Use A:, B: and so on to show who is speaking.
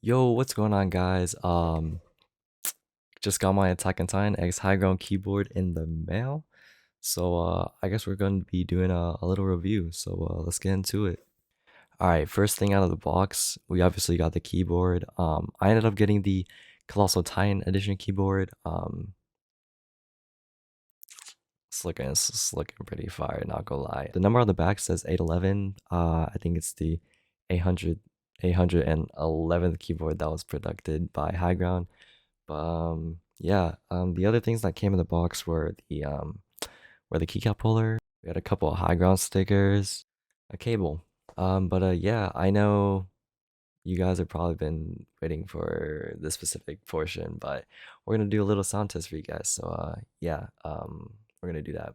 A: Yo, what's going on, guys? Just got my Attack on Titan X Higround keyboard in the mail. So I guess we're going to be doing a little review. So let's get into it. All right, first thing out of the box, we obviously got the keyboard. I ended up getting the Colossal Titan Edition keyboard. It's looking pretty fire, not gonna lie. The number on the back says 811. I think it's the 811th keyboard that was produced by Higround. But yeah, the other things that came in the box were the keycap puller. We had a couple of high ground stickers, a cable. But yeah, I know you guys have probably been waiting for this specific portion, but we're gonna do a little sound test for you guys. So yeah, we're gonna do that.